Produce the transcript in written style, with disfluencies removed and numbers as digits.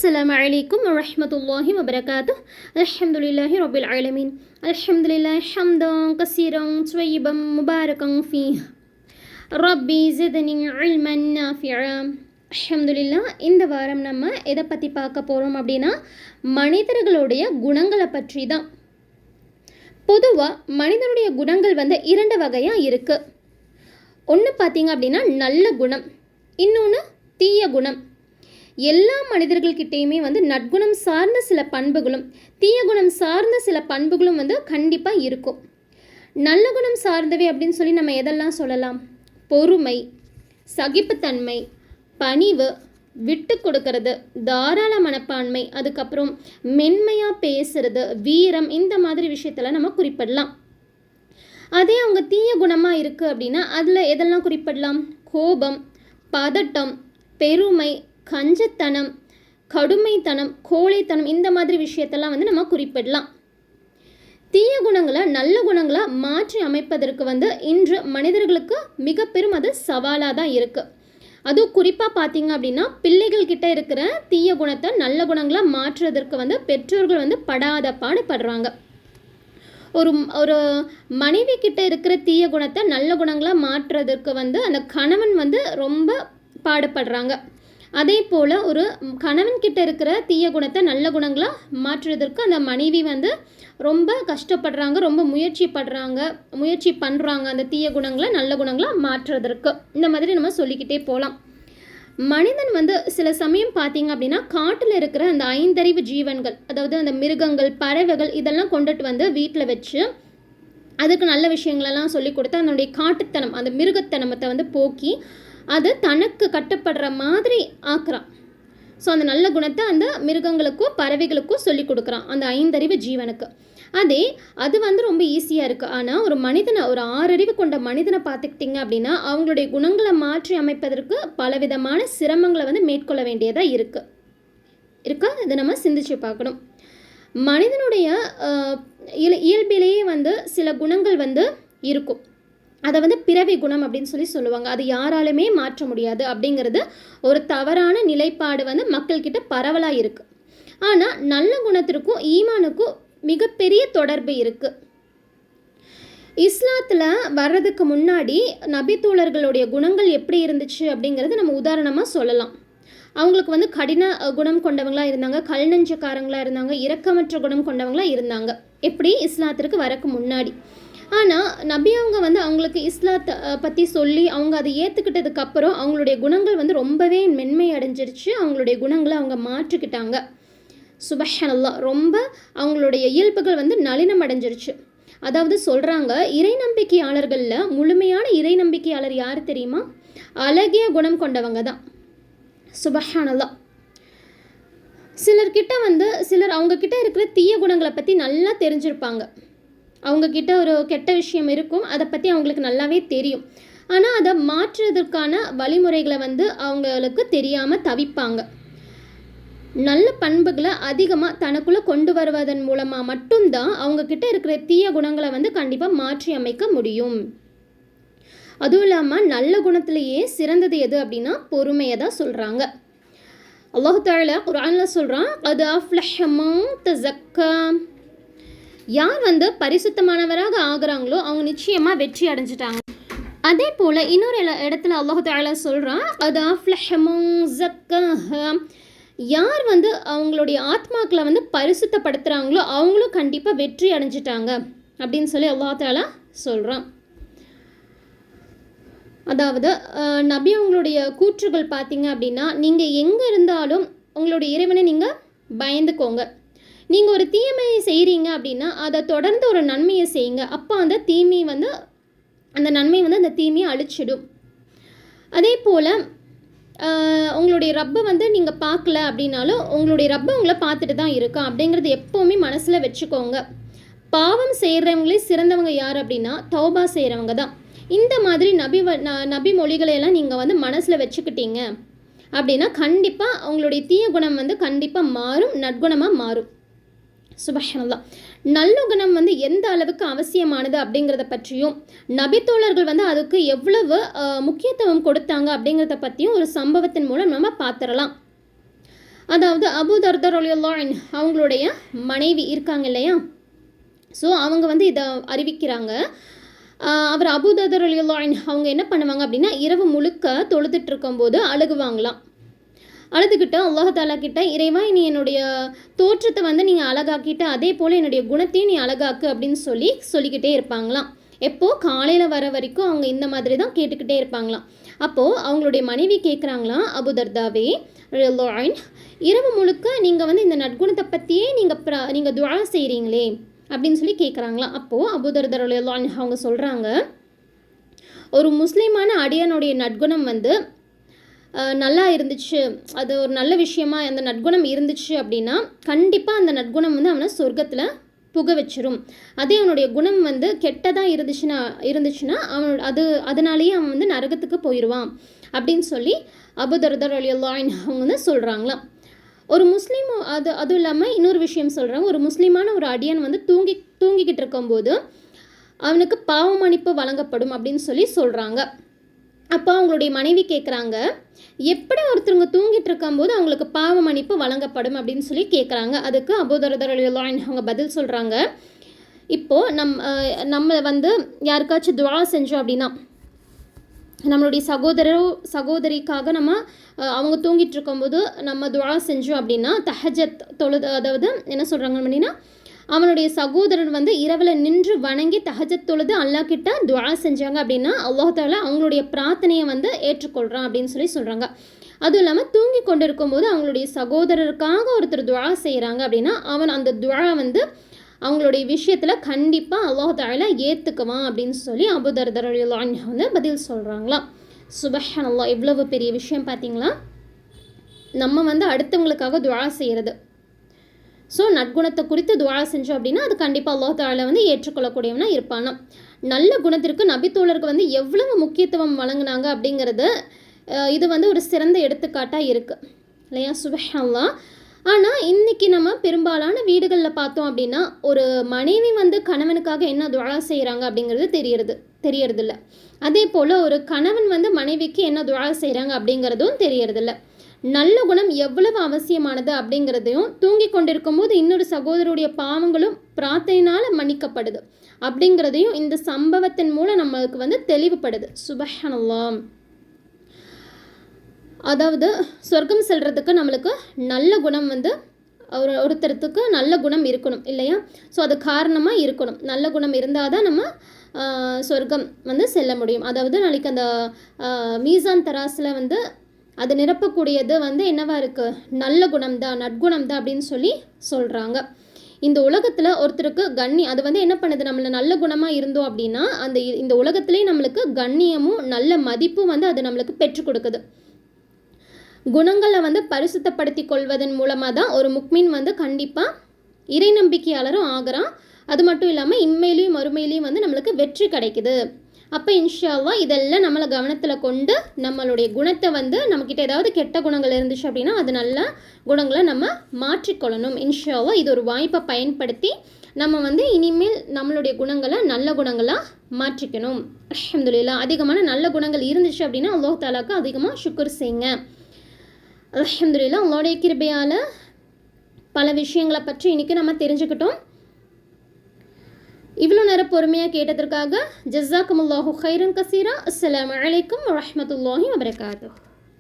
அஸ்ஸலாமு அலைக்கும் வரஹ்மத்துல்லாஹி வபரகாத்துஹ். அல்ஹம்துலில்லாஹி ரப்பில் ஆலமீன். அல்ஹம்துலில்லாஹி ஹம்தான் கஸீரன் த்வய்யிபன் முபாரகன் ஃபீஹ். ரப்பி ஸித்னி இல்மன் நாஃபிஆ. அல்ஹம்துலில்லாஹ். இந்த வாரம் நம்ம எதை பற்றி பார்க்க போகிறோம் அப்படின்னா, மனிதர்களுடைய குணங்களை பற்றி தான். பொதுவாக மனிதனுடைய குணங்கள் இரண்டு வகையாக இருக்குது. ஒன்று பார்த்தீங்க அப்படின்னா நல்ல குணம், இன்னொன்று தீய குணம். எல்லா மனிதர்கள்கிட்டையுமே நற்குணம் சார்ந்த சில பண்புகளும் தீய குணம் சார்ந்த சில பண்புகளும் கண்டிப்பாக இருக்கும். நல்ல குணம் சார்ந்தவை அப்படின்னு சொல்லி நம்ம எதெல்லாம் சொல்லலாம்? பொறுமை, சகிப்புத்தன்மை, பணிவு, விட்டு கொடுக்கறது, தாராள மனப்பான்மை, அதுக்கப்புறம் மென்மையாக பேசுறது, வீரம், இந்த மாதிரி விஷயத்தெல்லாம் நம்ம குறிப்பிடலாம். அதே அவங்க தீய குணமாக இருக்குது அப்படின்னா அதில் எதெல்லாம் குறிப்பிடலாம்? கோபம், பதட்டம், பெருமை, கஞ்சத்தனம், கடுமைத்தனம், கோழைத்தனம், இந்த மாதிரி விஷயத்தெல்லாம் நம்ம குறிப்பிடலாம். தீய குணங்களை நல்ல குணங்களாக மாற்றி அமைப்பதற்கு இன்று மனிதர்களுக்கு மிக பெரும் அது சவாலாக தான் இருக்குது. அதுவும் குறிப்பாக பார்த்தீங்க அப்படின்னா பிள்ளைகள் கிட்ட இருக்கிற தீய குணத்தை நல்ல குணங்களாக மாற்றுறதற்கு பெற்றோர்கள் படாத பாடுபடுறாங்க. ஒரு மனைவி கிட்ட இருக்கிற தீய குணத்தை நல்ல குணங்களாக மாற்றுறதுக்கு அந்த கணவன் ரொம்ப பாடுபடுறாங்க. அதே போல் ஒரு கணவன் கிட்ட இருக்கிற தீய குணத்தை நல்ல குணங்களாக மாற்றுறதற்கு அந்த மனைவி ரொம்ப கஷ்டப்படுறாங்க, ரொம்ப முயற்சி பண்ணுறாங்க அந்த தீய குணங்களை நல்ல குணங்களாக மாற்றுறதற்கு. இந்த மாதிரி நம்ம சொல்லிக்கிட்டே போகலாம். மனிதன் சில சமயம் பார்த்தீங்க அப்படின்னா காட்டில் இருக்கிற அந்த 5 அறிவு ஜீவன்கள், அதாவது அந்த மிருகங்கள், பறவைகள், இதெல்லாம் கொண்டுட்டு வீட்டில் வச்சு அதுக்கு நல்ல விஷயங்களெல்லாம் சொல்லி கொடுத்து அதனுடைய காட்டுத்தனம், அந்த மிருகத்தனமத்தை போக்கி அது தனக்கு கட்டுப்படுற மாதிரி ஆக்குறான். ஸோ அந்த நல்ல குணத்தை அந்த மிருகங்களுக்கும் பறவைகளுக்கும் சொல்லி கொடுக்குறான், அந்த 5 அறிவு ஜீவனுக்கு. அது ரொம்ப ஈஸியாக இருக்குது. ஆனால் ஒரு மனிதனை, ஒரு 6 அறிவு கொண்ட மனிதனை பார்த்துக்கிட்டிங்க அப்படின்னா அவங்களுடைய குணங்களை மாற்றி அமைப்பதற்கு பலவிதமான சிரமங்களை மேற்கொள்ள வேண்டியதாக இருக்கா இதை நம்ம சிந்திச்சு பார்க்கணும். மனிதனுடைய இயல்பிலேயே சில குணங்கள் இருக்கும். அதை பிறவி குணம் அப்படின்னு சொல்லுவாங்க. அது யாராலுமே மாற்ற முடியாது அப்படிங்கிறது ஒரு தவறான நிலைப்பாடு மக்கள்கிட்ட பரவலாக இருக்குது. ஆனால் நல்ல குணத்திற்கும் ஈமானுக்கும் மிகப்பெரிய தொடர்பு இருக்குது. இஸ்லாத்தில் வர்றதுக்கு முன்னாடி நபித்தோழர்களுடைய குணங்கள் எப்படி இருந்துச்சு அப்படிங்கிறது நம்ம உதாரணமாக சொல்லலாம். அவங்களுக்கு கடின குணம் கொண்டவங்களாக இருந்தாங்க, கல் நெஞ்சக்காரங்களாக இருந்தாங்க, இரக்கமற்ற குணம் கொண்டவங்களாக இருந்தாங்க, எப்படி இஸ்லாத்திற்கு வரக்கு முன்னாடி. ஆனால் நபி அவங்க அவங்களுக்கு இஸ்லாத்தை பற்றி சொல்லி அவங்க அதை ஏற்றுக்கிட்டதுக்கப்புறம் அவங்களுடைய குணங்கள் ரொம்பவே மென்மை அடைஞ்சிருச்சு. அவங்களுடைய குணங்களை அவங்க மாற்றிக்கிட்டாங்க. சுபஹானல்லாஹ். ரொம்ப அவங்களுடைய இயல்புகள் நளினம் அடைஞ்சிருச்சு. அதாவது சொல்கிறாங்க, இறை நம்பிக்கையாளர்களில் முழுமையான இறை நம்பிக்கையாளர் யார் தெரியுமா? அழகிய குணம் கொண்டவங்க தான். சுபஹானல்லாஹ். சிலர் அவங்கக்கிட்ட இருக்கிற தீய குணங்களை பற்றி நல்லா தெரிஞ்சிருப்பாங்க. அவங்கக்கிட்ட ஒரு கெட்ட விஷயம் இருக்கும், அதை பற்றி அவங்களுக்கு நல்லாவே தெரியும். ஆனால் அதை மாற்றுறதுக்கான வழிமுறைகளை அவங்களுக்கு தெரியாமல் தவிப்பாங்க. நல்ல பண்புகளை அதிகமாக தனக்குள்ளே கொண்டு வருவதன் மூலமாக மட்டும்தான் அவங்கக்கிட்ட இருக்கிற தீய குணங்களை கண்டிப்பாக மாற்றி அமைக்க முடியும். அதுவும் இல்லாமல் நல்ல குணத்திலேயே சிறந்தது எது அப்படின்னா பொறுமையை தான் சொல்கிறாங்க. அல்லாஹ் தஆலா குர்ஆனில் சொல்கிறான், அது அஃப்லஹ மன் தஸக்கா. யார் பரிசுத்தமானவராக ஆகுறாங்களோ அவங்க நிச்சயமாக வெற்றி அடைஞ்சிட்டாங்க. அதே போல் இன்னொரு இடத்துல அல்லாஹ் தஆலா சொல்கிறான், அது அஃப்லஹ மன் ஸக்கஹா. யார் அவங்களுடைய ஆத்மாக்களை பரிசுத்தப்படுத்துகிறாங்களோ அவங்களும் கண்டிப்பாக வெற்றி அடைஞ்சிட்டாங்க அப்படின்னு சொல்லி அல்லாஹ் தஆலா சொல்கிறான். அதாவது நபி அவங்களுடைய கூற்றுகள் பார்த்தீங்க அப்படின்னா, நீங்கள் எங்கே இருந்தாலும் உங்களுடைய இறைவனை நீங்கள் பயந்துக்கோங்க. நீங்கள் ஒரு தீமையை செய்கிறீங்க அப்படின்னா அதை தொடர்ந்து ஒரு நன்மையை செய்யுங்க. அப்போ அந்த தீமை அந்த நன்மை அந்த தீமையை அழிச்சிடும். அதே போல் உங்களுடைய ரப்பை நீங்கள் பார்க்கல அப்படின்னாலும் உங்களுடைய ரப்பை உங்களை பார்த்துட்டு தான் இருக்கான் அப்படிங்கிறது எப்போவுமே மனசில் வச்சுக்கோங்க. பாவம் செய்கிறவங்களே சிறந்தவங்க யார் அப்படின்னா தௌபா செய்கிறவங்க தான். இந்த மாதிரி நபி மொழிகளையெல்லாம் நீங்கள் மனசில் வச்சுக்கிட்டீங்க அப்படின்னா கண்டிப்பாக அவங்களுடைய தீய குணம் கண்டிப்பாக மாறும், நற்குணமாக மாறும். சுபஹானல்லாஹ். நல்ல குணம் எந்த அளவுக்கு அவசியமானது அப்படிங்கிறத பற்றியும் நபித்தோழர்கள் அதுக்கு எவ்வளவு முக்கியத்துவம் கொடுத்தாங்க அப்படிங்கிறத பற்றியும் ஒரு சம்பவத்தின் மூலம் நம்ம பார்த்துடலாம். அதாவது அபூ தர்தா ரலியல்லாஹு அன்ஹு அவங்களுடைய மனைவி இருக்காங்க இல்லையா, ஸோ அவங்க வந்து இதை அறிவிக்கிறாங்க. அவர் அபூ தர்தா ரலியல்லாஹு அன்ஹு அவங்க என்ன பண்ணுவாங்க அப்படின்னா, இரவு முழுக்க தொழுதுட்டு இருக்கும்போது அழுகுவாங்களாம். அழுதுகிட்ட அல்லாஹ் தாலா கிட்ட, இறைவா நீ என்னுடைய தோற்றத்தை வந்து நீங்கள் அழகாக்கிட்ட, அதே போல் என்னுடைய குணத்தையும் நீ அழகாக்கு அப்படின்னு சொல்லிக்கிட்டே இருப்பாங்களாம். எப்போது காலையில் வர வரைக்கும் அவங்க இந்த மாதிரி தான் கேட்டுக்கிட்டே இருப்பாங்களாம். அப்போது அவங்களுடைய மனைவி கேட்குறாங்களாம், அபூ தர்தாவே ரலியல்லாஹு அன்ஹு, இரவு முழுக்க நீங்கள் வந்து இந்த நற்குணத்தை பற்றியே நீங்கள் துஆ செய்கிறீங்களே அப்படின்னு சொல்லி கேட்குறாங்களாம். அப்போது அபூ தர்தா ரலியல்லாஹு அன்ஹு அவங்க சொல்கிறாங்க, ஒரு முஸ்லீமான அடியானுடைய நற்குணம் வந்து நல்லா இருந்துச்சு, அது ஒரு நல்ல விஷயமா அந்த நற்குணம் இருந்துச்சு அப்படின்னா கண்டிப்பாக அந்த நற்குணம் வந்து அவனை சொர்க்கத்தில் புக வச்சிரும். அதே அவனுடைய குணம் வந்து கெட்டதாக இருந்துச்சுன்னா அதனாலேயே அவன் வந்து நரகத்துக்கு போயிடுவான் அப்படின்னு சொல்லி அபூ தர்தா ரலியல்லாஹு அன்ஹு அவங்க வந்து சொல்கிறாங்களாம். ஒரு முஸ்லீம் அதுவும் இல்லாமல் இன்னொரு விஷயம் சொல்கிறாங்க, ஒரு முஸ்லீமான ஒரு அடியான் வந்து தூங்கிக்கிட்டு இருக்கும்போது அவனுக்கு பாவ மன்னிப்பு வழங்கப்படும் அப்படின்னு சொல்கிறாங்க. அப்போ அவங்களுடைய மனைவி கேட்குறாங்க, எப்படி ஒருத்தவங்க தூங்கிட்டு இருக்கும்போது அவங்களுக்கு பாவ மன்னிப்பு வழங்கப்படும் அப்படின்னு சொல்லி கேட்குறாங்க. அதுக்கு அபூ தர்தா ரலியல்லாஹு அன்ஹு அவங்க பதில் சொல்கிறாங்க, இப்போது நம்ம வந்து யாருக்காச்சும் துஆ செஞ்சோம் அப்படின்னா, நம்மளுடைய சகோதரிக்காக நம்ம அவங்க தூங்கிட்டு இருக்கும்போது நம்ம துஆ செஞ்சோம் அப்படின்னா, தஹஜத் தொழுது, அதாவது என்ன சொல்கிறாங்க அப்படின்னா, அவனுடைய சகோதரர் வந்து இரவில் நின்று வணங்கி தஹஜத் தொழுது அல்லாஹ் கிட்ட துஆ செஞ்சாங்க அப்படின்னா அல்லாஹ் தஆலா அவங்களுடைய பிரார்த்தனையை வந்து ஏற்றுக்கொள்கிறான் அப்படின்னு சொல்கிறாங்க. அதுவும் இல்லாமல் தூங்கி கொண்டு இருக்கும்போது அவங்களுடைய சகோதரருக்காக ஒருத்தர் துஆ செய்கிறாங்க அப்படின்னா அந்த துஆ வந்து அவங்களுடைய விஷயத்தில் கண்டிப்பாக அல்லாஹ் தஆலா ஏற்றுக்குவான் அப்படின்னு சொல்லி அபூ தர்தா ரலியல்லாஹு அன்ஹு வந்து பதில் சொல்கிறாங்களாம். சுப்ஹானல்லாஹ், எவ்வளவு பெரிய விஷயம் பார்த்தீங்களா. நம்ம வந்து அடுத்தவங்களுக்காக துஆ செய்கிறது, ஸோ நற்குணத்தை குறித்து துஆ செஞ்சோம் அப்படின்னா அது கண்டிப்பாக அல்லாஹ் தஆலா வந்து ஏற்றுக்கொள்ளக்கூடியவனா இருப்பானா. நல்ல குணத்திற்கு நபித்தோழருக்கு வந்து எவ்வளவு முக்கியத்துவம் வழங்கினாங்க அப்படிங்கிறது இது வந்து ஒரு சிறந்த எடுத்துக்காட்டாக இருக்குது இல்லையா. சுப்ஹானல்லாஹ். ஆனால் இன்றைக்கி நம்ம பெரும்பாலான வீடுகளில் பார்த்தோம் அப்படின்னா ஒரு மனைவி வந்து கணவனுக்காக என்ன துஆ செய்கிறாங்க அப்படிங்கிறது தெரியறதில்ல. அதே போல் ஒரு கணவன் வந்து மனைவிக்கு என்ன துஆ செய்கிறாங்க அப்படிங்கிறதும் தெரியறதில்ல. நல்ல குணம் எவ்வளவு அவசியமானது அப்படிங்கிறதையும், தூங்கி கொண்டிருக்கும் போது இன்னொரு சகோதரருடைய பாவங்களும் பிரார்த்தனையினால் மன்னிக்கப்படுது அப்படிங்கிறதையும் இந்த சம்பவத்தின் மூலம் நம்மளுக்கு வந்து தெளிவுபடுது. சுப்ஹானல்லாஹ். அதாவது சொர்க்கம் செல்றதுக்கு நம்மளுக்கு நல்ல குணம் வந்து ஒருத்தருக்கு நல்ல குணம் இருக்கணும் இல்லையா. ஸோ அது காரணமாக இருக்கணும். நல்ல குணம் இருந்தால் தான் நம்ம சொர்க்கம் வந்து செல்ல முடியும். அதாவது நாளைக்கு அந்த மீசான் தராசில் வந்து அது நிரப்பக்கூடியது வந்து என்னவா இருக்குது, நல்ல குணம் தான், நற்குணம் தான் அப்படின்னு சொல்கிறாங்க. இந்த உலகத்தில் ஒருத்தருக்கு அது வந்து என்ன பண்ணுது, நம்மளை நல்ல குணமாக இருந்தோம் அப்படின்னா இந்த உலகத்துலேயே நம்மளுக்கு கண்ணியமும் நல்ல மதிப்பும் வந்து அது நம்மளுக்கு பெற்றுக் கொடுக்குது. குணங்களை வந்து பரிசுத்தப்படுத்தி கொள்வதன் மூலமாக தான் ஒரு முக்மின் வந்து கண்டிப்பாக இறை நம்பிக்கையாளரும் ஆகிறான். அது மட்டும் இல்லாமல் இம்மையிலையும் மறுமையிலையும் வந்து நம்மளுக்கு வெற்றி கிடைக்குது. அப்போ இன்ஷா அல்லாஹ் இதெல்லாம் நம்மளை கவனத்தில் கொண்டு நம்மளுடைய குணத்தை வந்து நம்மக்கிட்ட ஏதாவது கெட்ட குணங்கள் இருந்துச்சு அப்படின்னா அது நல்ல குணங்களை நம்ம மாற்றிக்கொள்ளணும். இன்ஷா அல்லாஹ் இது ஒரு வாய்ப்பை பயன்படுத்தி நம்ம வந்து இனிமேல் நம்மளுடைய குணங்களை நல்ல குணங்களாக மாற்றிக்கணும். அல்ஹம்துலில்லாஹ். அதிகமான நல்ல குணங்கள் இருந்துச்சு அப்படின்னா அல்லாஹ் தஆலாக்கு அதிகமாக ஷுக்ர் செய்யுங்க. அல்ஹம்துலில்லாஹ். அல்லாஹ்வுடைய கிருபையால் பல விஷயங்களை பற்றி இன்றைக்கி நம்ம தெரிஞ்சுக்கிட்டோம். இவ்வளோ நேரம் பொறுமையாக கேட்டதற்காக ஜஸாக்குமுல்லாஹு கைரன் கசீரா. அஸ்ஸலாமு அலைக்கும் வரஹ்மத்துல்லாஹி வபரகாத்துஹு.